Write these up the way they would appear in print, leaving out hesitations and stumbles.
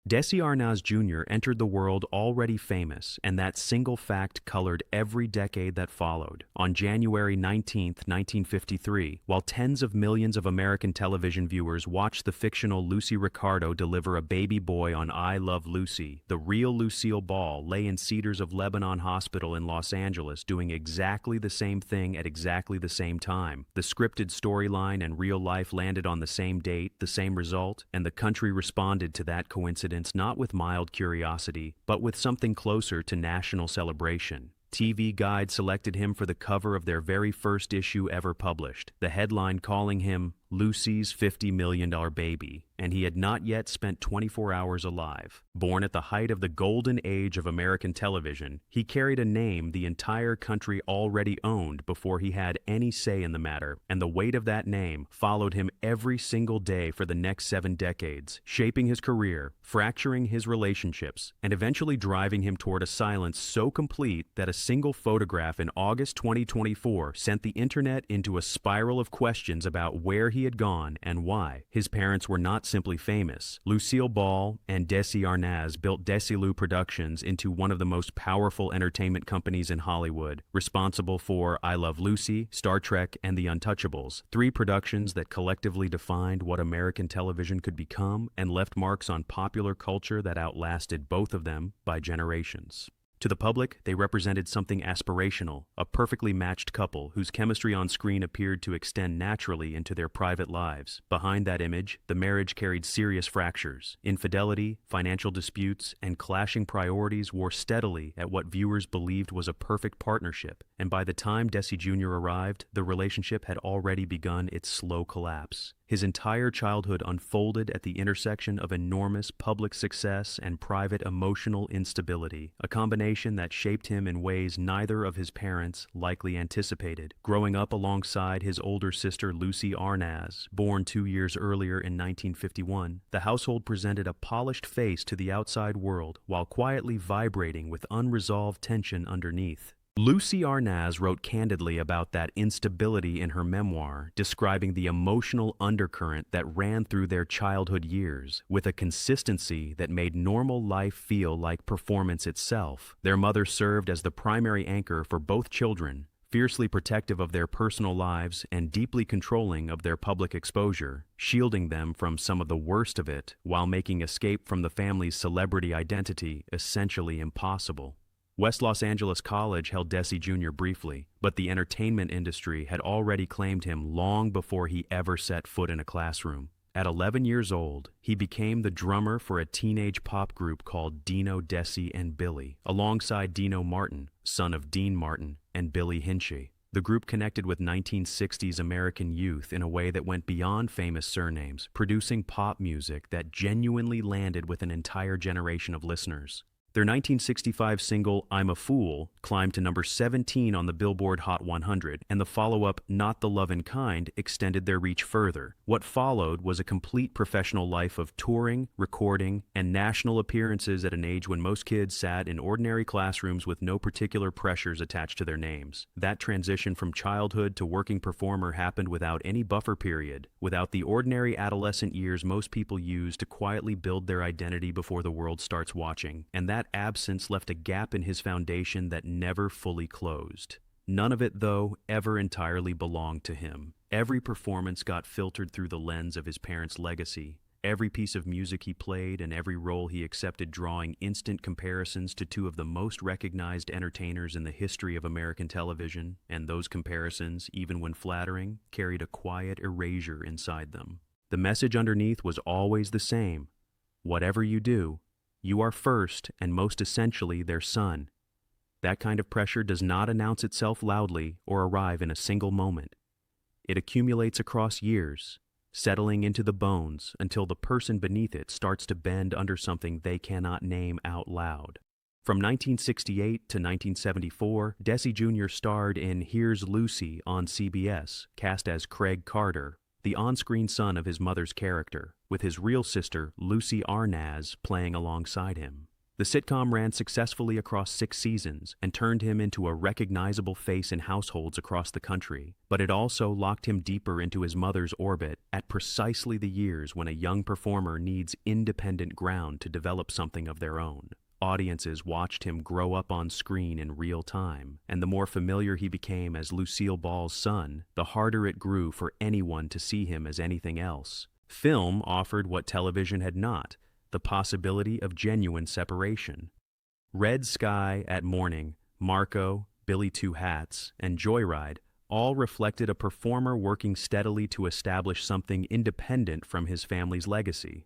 Desi Arnaz Jr. entered the world already famous, and that single fact colored every decade that followed. On January 19, 1953, while tens of millions of American television viewers watched the fictional Lucy Ricardo deliver a baby boy on I Love Lucy, the real Lucille Ball lay in Cedars of Lebanon Hospital in Los Angeles doing exactly the same thing at exactly the same time. The scripted storyline and real life landed on the same date, the same result, and the country responded to that coincidence not with mild curiosity, but with something closer to national celebration. TV Guide selected him for the cover of their very first issue ever published, the headline calling him Lucy's $50 million baby, and he had not yet spent 24 hours alive. Born at the height of the golden age of American television, he carried a name the entire country already owned before he had any say in the matter, and the weight of that name followed him every single day for the next 7 decades, shaping his career, fracturing his relationships, and eventually driving him toward a silence so complete that a single photograph in August 2024 sent the internet into a spiral of questions about where he had gone and why. His parents were not simply famous. Lucille Ball and Desi Arnaz built Desiloo Productions into one of the most powerful entertainment companies in Hollywood, responsible for I Love Lucy, Star Trek, and The Untouchables, 3 productions that collectively defined what American television could become and left marks on popular culture that outlasted both of them by generations. To the public, they represented something aspirational, a perfectly matched couple whose chemistry on screen appeared to extend naturally into their private lives. Behind that image, the marriage carried serious fractures. Infidelity, financial disputes, and clashing priorities wore steadily at what viewers believed was a perfect partnership, and by the time Desi Jr. arrived, the relationship had already begun its slow collapse. His entire childhood unfolded at the intersection of enormous public success and private emotional instability, a combination that shaped him in ways neither of his parents likely anticipated. Growing up alongside his older sister Lucie Arnaz, born 2 years earlier in 1951, the household presented a polished face to the outside world while quietly vibrating with unresolved tension underneath. Lucie Arnaz wrote candidly about that instability in her memoir, describing the emotional undercurrent that ran through their childhood years, with a consistency that made normal life feel like performance itself. Their mother served as the primary anchor for both children, fiercely protective of their personal lives and deeply controlling of their public exposure, shielding them from some of the worst of it, while making escape from the family's celebrity identity essentially impossible. West Los Angeles College held Desi Jr. briefly, but the entertainment industry had already claimed him long before he ever set foot in a classroom. At 11 years old, he became the drummer for a teenage pop group called Dino, Desi, and Billy, alongside Dino Martin, son of Dean Martin, and Billy Hinchy. The group connected with 1960s American youth in a way that went beyond famous surnames, producing pop music that genuinely landed with an entire generation of listeners. Their 1965 single, I'm a Fool, climbed to number 17 on the Billboard Hot 100, and the follow-up, Not the Lovin' Kind, extended their reach further. What followed was a complete professional life of touring, recording, and national appearances at an age when most kids sat in ordinary classrooms with no particular pressures attached to their names. That transition from childhood to working performer happened without any buffer period, without the ordinary adolescent years most people use to quietly build their identity before the world starts watching, and that absence left a gap in his foundation that never fully closed. None of it, though, ever entirely belonged to him. Every performance got filtered through the lens of his parents' legacy. Every piece of music he played and every role he accepted drawing instant comparisons to 2 of the most recognized entertainers in the history of American television, and those comparisons, even when flattering, carried a quiet erasure inside them. The message underneath was always the same. Whatever you do, you are first and most essentially their son. That kind of pressure does not announce itself loudly or arrive in a single moment. It accumulates across years, settling into the bones until the person beneath it starts to bend under something they cannot name out loud. From 1968 to 1974, Desi Jr. starred in Here's Lucy on CBS, cast as Craig Carter, the on-screen son of his mother's character, with his real sister, Lucie Arnaz, playing alongside him. The sitcom ran successfully across 6 seasons and turned him into a recognizable face in households across the country, but it also locked him deeper into his mother's orbit at precisely the years when a young performer needs independent ground to develop something of their own. Audiences watched him grow up on screen in real time, and the more familiar he became as Lucille Ball's son, the harder it grew for anyone to see him as anything else. Film offered what television had not: the possibility of genuine separation. Red Sky at Morning, Marco, Billy Two Hats, and Joyride all reflected a performer working steadily to establish something independent from his family's legacy.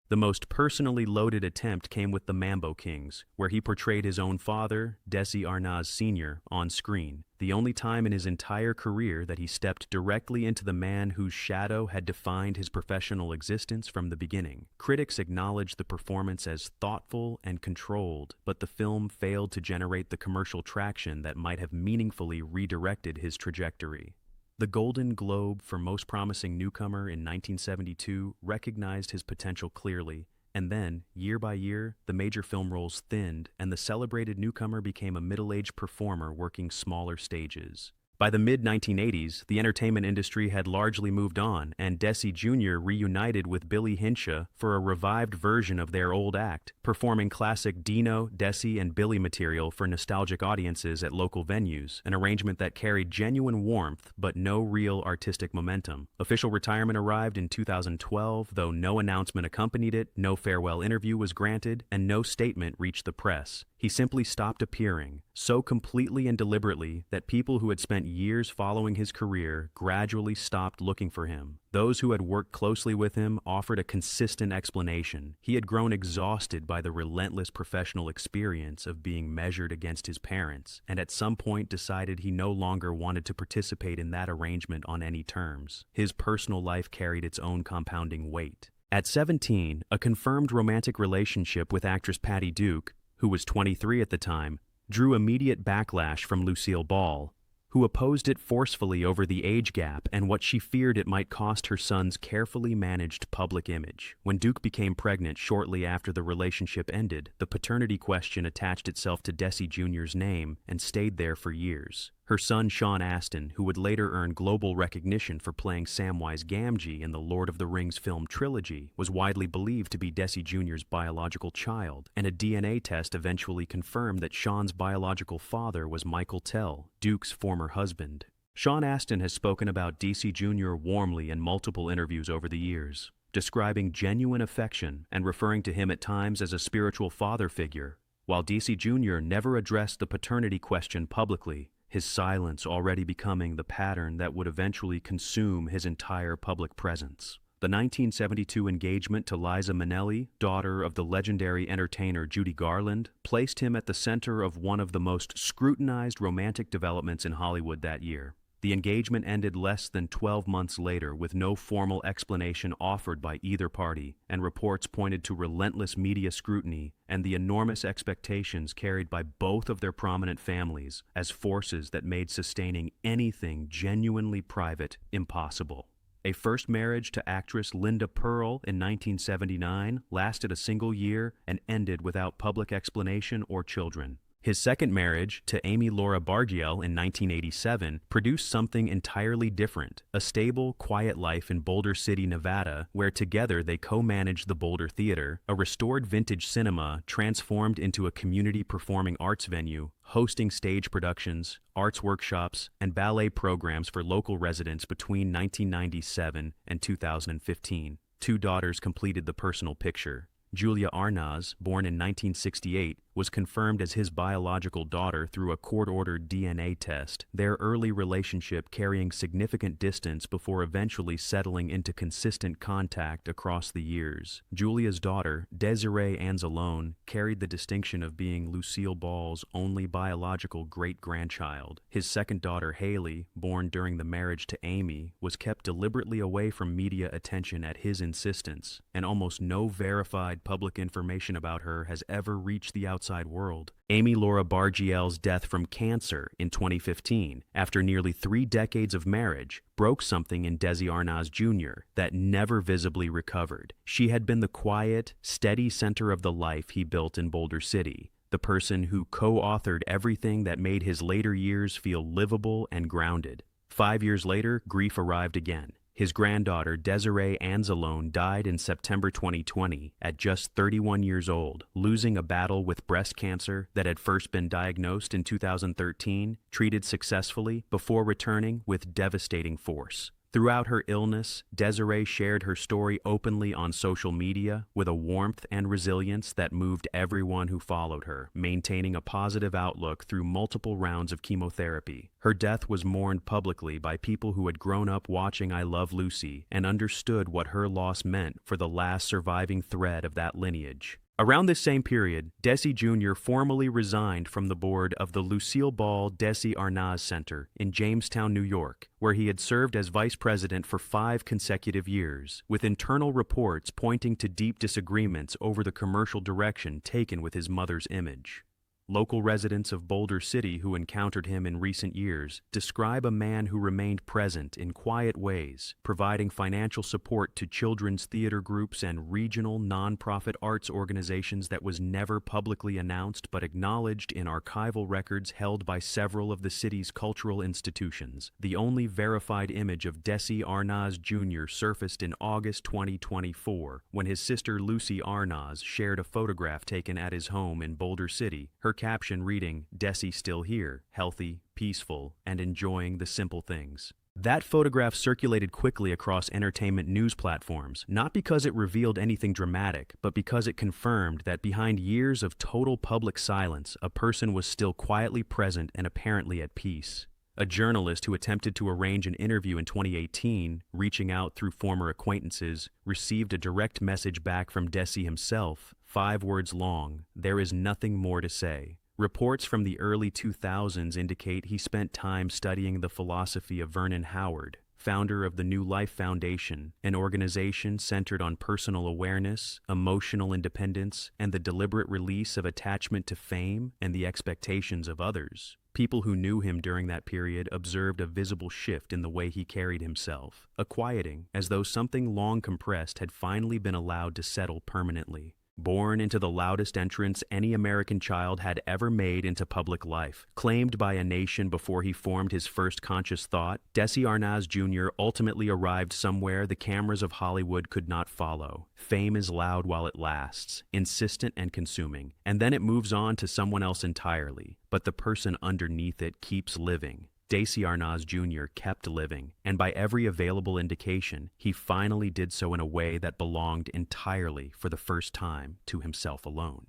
The most personally loaded attempt came with The Mambo Kings, where he portrayed his own father, Desi Arnaz Jr., on screen, the only time in his entire career that he stepped directly into the man whose shadow had defined his professional existence from the beginning. Critics acknowledged the performance as thoughtful and controlled, but the film failed to generate the commercial traction that might have meaningfully redirected his trajectory. The Golden Globe for Most Promising Newcomer in 1972 recognized his potential clearly, and then, year by year, the major film roles thinned and the celebrated newcomer became a middle-aged performer working smaller stages. By the mid-1980s, the entertainment industry had largely moved on, and Desi Jr. reunited with Billy Hinshaw for a revived version of their old act, performing classic Dino, Desi, and Billy material for nostalgic audiences at local venues, an arrangement that carried genuine warmth but no real artistic momentum. Official retirement arrived in 2012, though no announcement accompanied it, no farewell interview was granted, and no statement reached the press. He simply stopped appearing, so completely and deliberately that people who had spent years following his career gradually stopped looking for him. Those who had worked closely with him offered a consistent explanation. He had grown exhausted by the relentless professional experience of being measured against his parents, and at some point decided he no longer wanted to participate in that arrangement on any terms. His personal life carried its own compounding weight. At 17, a confirmed romantic relationship with actress Patty Duke, who was 23 at the time, drew immediate backlash from Lucille Ball, who opposed it forcefully over the age gap and what she feared it might cost her son's carefully managed public image. When Duke became pregnant shortly after the relationship ended, the paternity question attached itself to Desi Jr.'s name and stayed there for years. Her son Sean Astin, who would later earn global recognition for playing Samwise Gamgee in the Lord of the Rings film trilogy, was widely believed to be Desi Jr.'s biological child, and a DNA test eventually confirmed that Sean's biological father was Michael Tell, Duke's former husband. Sean Astin has spoken about Desi Jr. warmly in multiple interviews over the years, describing genuine affection and referring to him at times as a spiritual father figure. While Desi Jr. never addressed the paternity question publicly, his silence already becoming the pattern that would eventually consume his entire public presence. The 1972 engagement to Liza Minnelli, daughter of the legendary entertainer Judy Garland, placed him at the center of one of the most scrutinized romantic developments in Hollywood that year. The engagement ended less than 12 months later with no formal explanation offered by either party, and reports pointed to relentless media scrutiny and the enormous expectations carried by both of their prominent families as forces that made sustaining anything genuinely private impossible. A first marriage to actress Linda Pearl in 1979 lasted a single year and ended without public explanation or children. His second marriage to Amy Laura Bargiel in 1987 produced something entirely different, a stable, quiet life in Boulder City, Nevada, where together they co-managed the Boulder Theater, a restored vintage cinema transformed into a community performing arts venue, hosting stage productions, arts workshops, and ballet programs for local residents between 1997 and 2015. Two daughters completed the personal picture. Julia Arnaz, born in 1968, was confirmed as his biological daughter through a court-ordered DNA test, their early relationship carrying significant distance before eventually settling into consistent contact across the years. Julia's daughter, Desiree Anzalone, carried the distinction of being Lucille Ball's only biological great-grandchild. His second daughter, Haley, born during the marriage to Amy, was kept deliberately away from media attention at his insistence, and almost no verified public information about her has ever reached the outside outside world. Amy Laura Bargiel's death from cancer in 2015, after nearly 3 decades of marriage, broke something in Desi Arnaz Jr. that never visibly recovered. She had been the quiet, steady center of the life he built in Boulder City, the person who co-authored everything that made his later years feel livable and grounded. 5 years later, grief arrived again. His granddaughter, Desiree Anzalone, died in September 2020 at just 31 years old, losing a battle with breast cancer that had first been diagnosed in 2013, treated successfully, before returning with devastating force. Throughout her illness, Desiree shared her story openly on social media with a warmth and resilience that moved everyone who followed her, maintaining a positive outlook through multiple rounds of chemotherapy. Her death was mourned publicly by people who had grown up watching I Love Lucy and understood what her loss meant for the last surviving thread of that lineage. Around this same period, Desi Jr. formally resigned from the board of the Lucille Ball Desi Arnaz Center in Jamestown, New York, where he had served as vice president for 5 consecutive years, with internal reports pointing to deep disagreements over the commercial direction taken with his mother's image. Local residents of Boulder City who encountered him in recent years describe a man who remained present in quiet ways, providing financial support to children's theater groups and regional nonprofit arts organizations that was never publicly announced but acknowledged in archival records held by several of the city's cultural institutions. The only verified image of Desi Arnaz Jr. surfaced in August 2024 when his sister Lucille Arnaz shared a photograph taken at his home in Boulder City, her caption reading, "Desi still here, healthy, peaceful, and enjoying the simple things." That photograph circulated quickly across entertainment news platforms, not because it revealed anything dramatic, but because it confirmed that behind years of total public silence, a person was still quietly present and apparently at peace. A journalist who attempted to arrange an interview in 2018, reaching out through former acquaintances, received a direct message back from Desi himself, 5 words long: "There is nothing more to say." Reports from the early 2000s indicate he spent time studying the philosophy of Vernon Howard, founder of the New Life Foundation, an organization centered on personal awareness, emotional independence, and the deliberate release of attachment to fame and the expectations of others. People who knew him during that period observed a visible shift in the way he carried himself, a quieting, as though something long compressed had finally been allowed to settle permanently. Born into the loudest entrance any American child had ever made into public life, claimed by a nation before he formed his first conscious thought, Desi Arnaz Jr. ultimately arrived somewhere the cameras of Hollywood could not follow. Fame is loud while it lasts, insistent and consuming, and then it moves on to someone else entirely, but the person underneath it keeps living. Desi Arnaz Jr. kept living, and by every available indication, he finally did so in a way that belonged entirely, for the first time, to himself alone.